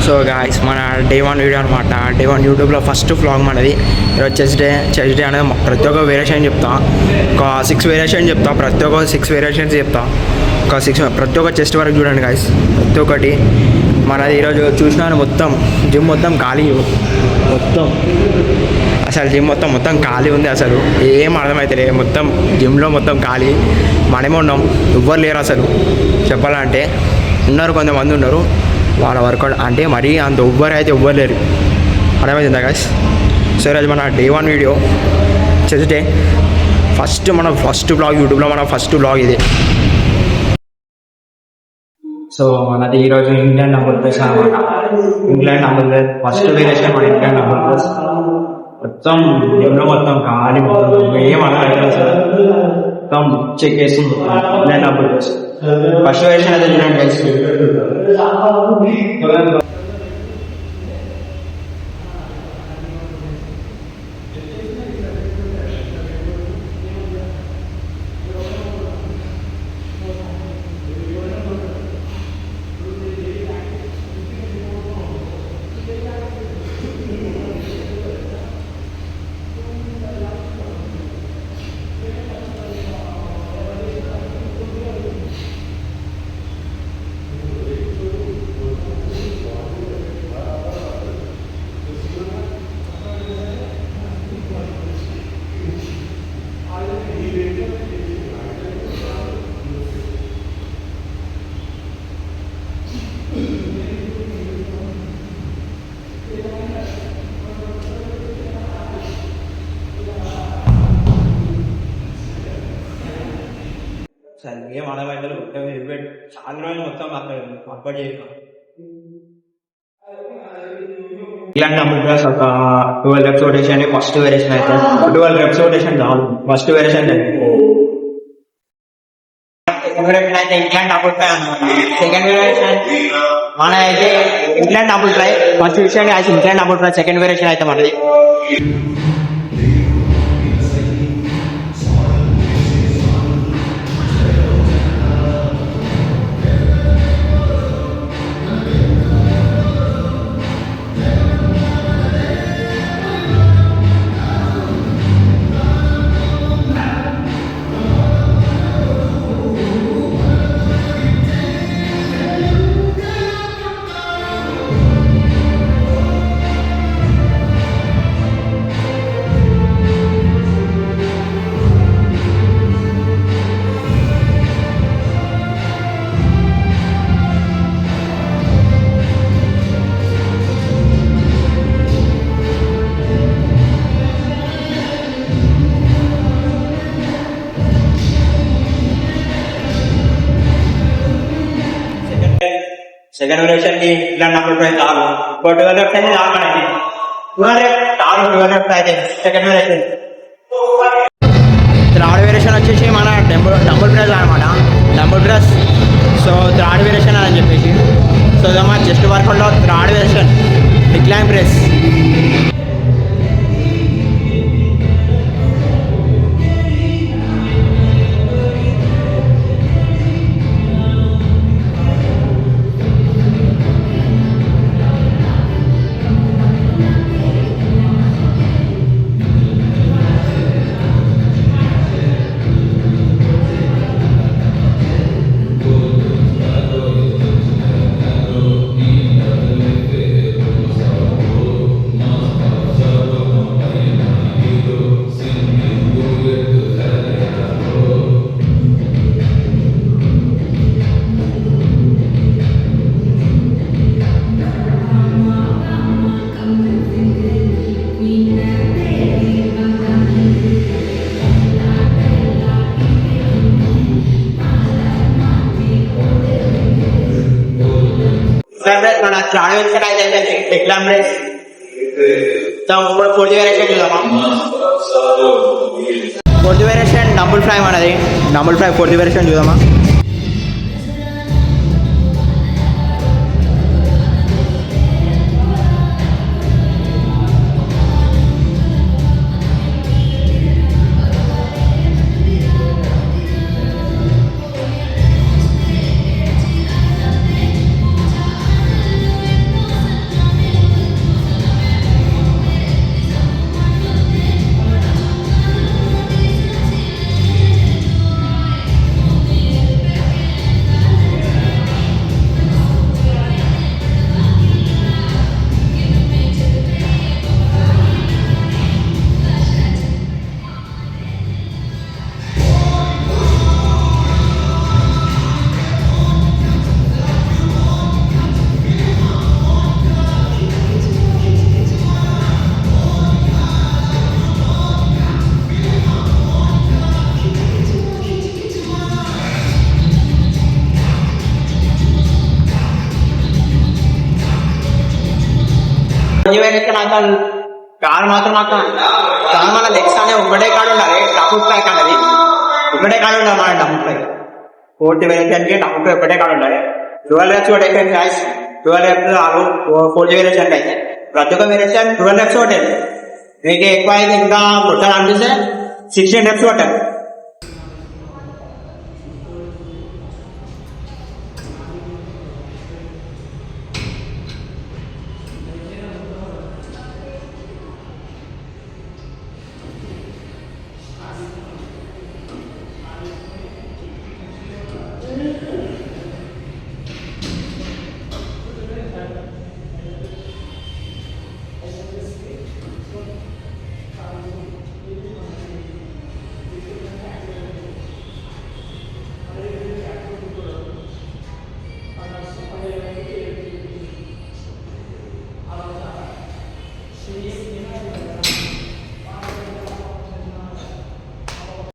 So guys మన day 1 video అనమాట. Day 1 యూట్యూబ్లో ఫస్ట్ వ్లాగ్ మనది. ఈరోజు చెస్ డే అనేది ప్రతి ఒక్క వేరియేషన్ చెప్తా. ఒక 6 వేరియేషన్ చెప్తా. ప్రతి ఒక్క 6 వేరియేషన్స్ చెప్తా. ఒక 6 ప్రతి ఒక్క చెస్ట్ వరకు చూడండి గాయస్. ప్రతి ఒక్కటి మనది ఈరోజు చూసినాను. మొత్తం జిమ్ మొత్తం ఖాళీ, మొత్తం అసలు జిమ్ మొత్తం ఖాళీ ఉంది. అసలు ఏం అర్థమవుతలే. మొత్తం జిమ్లో మొత్తం ఖాళీ, మనమే ఉన్నాం. ఎవ్వరు లేరు అసలు. చెప్పాలంటే ఉన్నారు, కొంతమంది ఉన్నారు. వాళ్ళ వర్కౌట్ అంటే మరీ అంత ఎవ్వరు అయితే ఎవ్వరు లేరు. అర్థమవుతుందా గాయస్? సో ఈరోజు మన day 1 video chess day. First blog యూట్యూబ్లో మన ఫస్ట్ బ్లాగ్ ఇది. సో మనది ఈరోజు ఇంగ్లాండ్ డబుల్ ప్రెస్ అనమాట. England double press first variation మన ఇంగ్లాండ్ డబుల్ ప్రెస్. మొత్తం జిమ్లో మొత్తం ఖాళీ, ఏం అర్థం సార్. మొత్తం చెక్ చేస్తుంది England double press. First variation అయితే చూడండి గైస్. సరే ఏం అడగంటారు. చాలా రోజులు మొత్తం అప్పటి చేసాం. ఇలాంటి డబుల్ ప్రెస్ ఒక 12 రెప్స్ రొటేషన్ ఫస్ట్ వేరియేషన్ అయితే 12 రెప్స్ రొటేషన్ చాలు. ఫస్ట్ వేరియేషన్ అయితే ఇంగ్లాండ్ డబుల్ ట్రై అనమాట. సెకండ్ వేరియేషన్ మన అయితే ఇంగ్లాండ్ డబుల్ ట్రై. ఫస్ట్ విషయం అయితే England double try. Second variation అయితే మనది సెకండ్ వేరియేషన్ కి ఇలాంటి డబుల్ ట్రై చాలు. 12 రెప్స్ అయితే చాలు మనకి. 12 రెప్స్ అయితే సెకండ్ వేరియేషన్. థర్డ్ వేరియేషన్ వచ్చేసి మన డబుల్ ప్రెస్ అనమాట. Double press. So third variation అని చెప్పేసి. సో మన చెస్ట్ వర్కౌట్లో థర్డ్ వేరియేషన్ డిక్లైన్ ప్రెస్. మన థర్డ్ వేరియేషన్ అయితే డిక్లైన్ ప్రెస్. ఫోర్త్ వేరియేషన్ చూద్దామా. ఫోర్త్ వేరియేషన్ డబుల్ ఫ్రై మనది. డబుల్ ఫ్రై ఫోర్త్ వేరియేషన్ చూద్దామా. వేరేస్తే నాకు కారు మాత్రం నాకు చాలా మన లెగ్స్ అనే ఒకటే కాడు ఉండాలి. డబుల్ ఫ్లై అన్నది ఒకటే కాడు ఉండాలి. మన డబుల్ ఫ్లై 40 వేరియేషన్కి డబుల్ ఫ్లై ఒకటే కాడు ఉండాలి. 12 reps కూడా అయిపోయింది గాయస్. 12 reps 40 వేరియేషన్ అయితే ప్రతి ఒక్క వేరియేషన్ 12 reps కొట్టాలి. మీకు ఎక్కువ అయితే ఇంకా కొట్టాలి అనిపిస్తే 16 reps కొట్టాలి.